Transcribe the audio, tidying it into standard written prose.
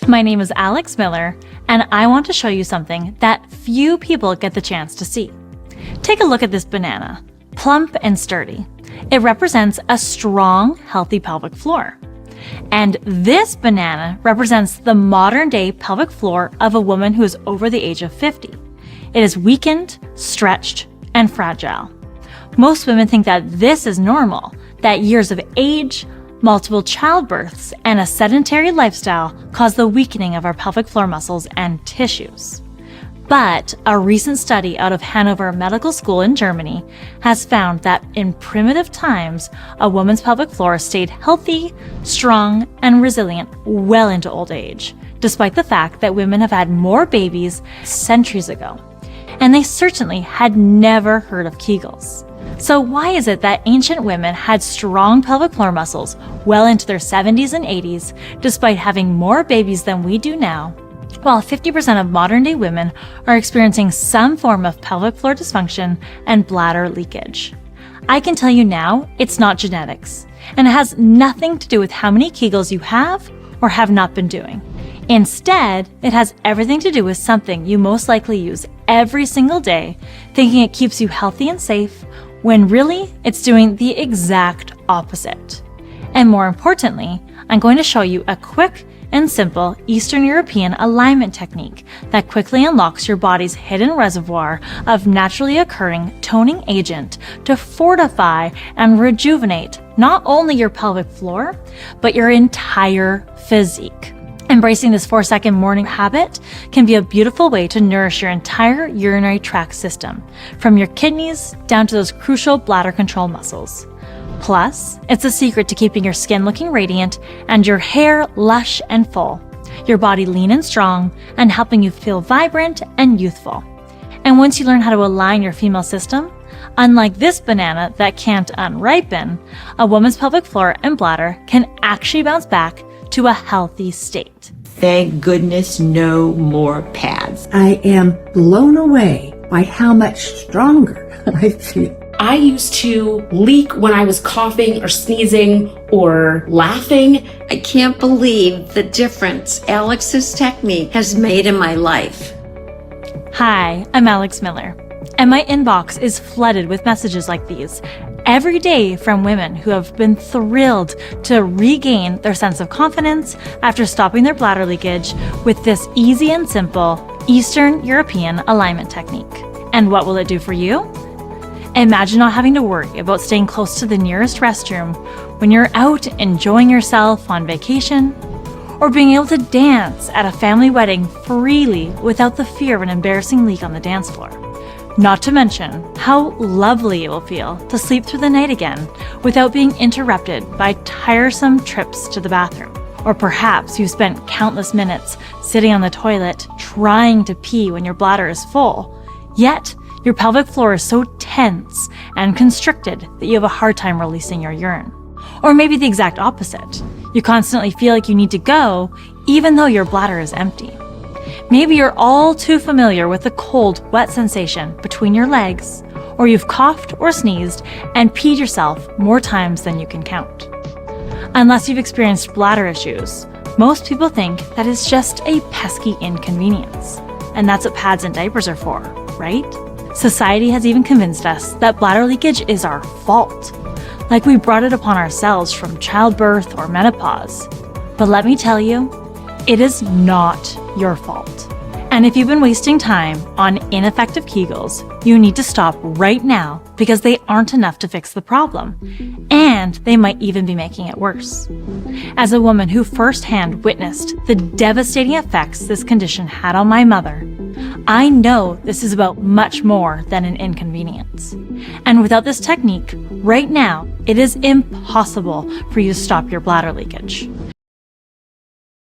My name is Alex Miller, and I want to show you something that few people get the chance to see. Take a look at this banana, plump and sturdy. It represents a strong, healthy pelvic floor. And this banana represents the modern-day pelvic floor of a woman who is over the age of 50. It is weakened, stretched, and fragile. Most women think that this is normal, that years of age, multiple childbirths, and a sedentary lifestyle cause the weakening of our pelvic floor muscles and tissues. But a recent study out of Hanover Medical School in Germany has found that in primitive times, a woman's pelvic floor stayed healthy, strong, and resilient well into old age, despite the fact that women have had more babies centuries ago. And they certainly had never heard of Kegels. So why is it that ancient women had strong pelvic floor muscles well into their 70s and 80s, despite having more babies than we do now, while 50% of modern-day women are experiencing some form of pelvic floor dysfunction and bladder leakage? I can tell you now, it's not genetics, and it has nothing to do with how many Kegels you have or have not been doing. Instead, it has everything to do with something you most likely use every single day, thinking it keeps you healthy and safe, when really it's doing the exact opposite. And more importantly, I'm going to show you a quick and simple Eastern European alignment technique that quickly unlocks your body's hidden reservoir of naturally occurring toning agent to fortify and rejuvenate not only your pelvic floor, but your entire physique. Embracing this 4-second morning habit can be a beautiful way to nourish your entire urinary tract system, from your kidneys down to those crucial bladder control muscles. Plus, it's a secret to keeping your skin looking radiant and your hair lush and full, your body lean and strong, and helping you feel vibrant and youthful. And once you learn how to align your female system, unlike this banana that can't unripen, a woman's pelvic floor and bladder can actually bounce back to a healthy state. Thank goodness no more pads. I am blown away by how much stronger I feel. I used to leak when I was coughing or sneezing or laughing. I can't believe the difference Alex's technique has made in my life. Hi, I'm Alex Miller, and my inbox is flooded with messages like these every day from women who have been thrilled to regain their sense of confidence after stopping their bladder leakage with this easy and simple Eastern European alignment technique. And what will it do for you? Imagine not having to worry about staying close to the nearest restroom when you're out enjoying yourself on vacation, or being able to dance at a family wedding freely without the fear of an embarrassing leak on the dance floor. Not to mention how lovely it will feel to sleep through the night again without being interrupted by tiresome trips to the bathroom. Or perhaps you've spent countless minutes sitting on the toilet trying to pee when your bladder is full, yet your pelvic floor is so tense and constricted that you have a hard time releasing your urine. Or maybe the exact opposite. You constantly feel like you need to go even though your bladder is empty. Maybe you're all too familiar with the cold, wet sensation between your legs, or you've coughed or sneezed and peed yourself more times than you can count. Unless you've experienced bladder issues, most people think that it's just a pesky inconvenience. And that's what pads and diapers are for, right? Society has even convinced us that bladder leakage is our fault, like we brought it upon ourselves from childbirth or menopause. But let me tell you, it is not your fault. And if you've been wasting time on ineffective Kegels, you need to stop right now because they aren't enough to fix the problem. And they might even be making it worse. As a woman who firsthand witnessed the devastating effects this condition had on my mother, I know this is about much more than an inconvenience. And without this technique, right now, it is impossible for you to stop your bladder leakage.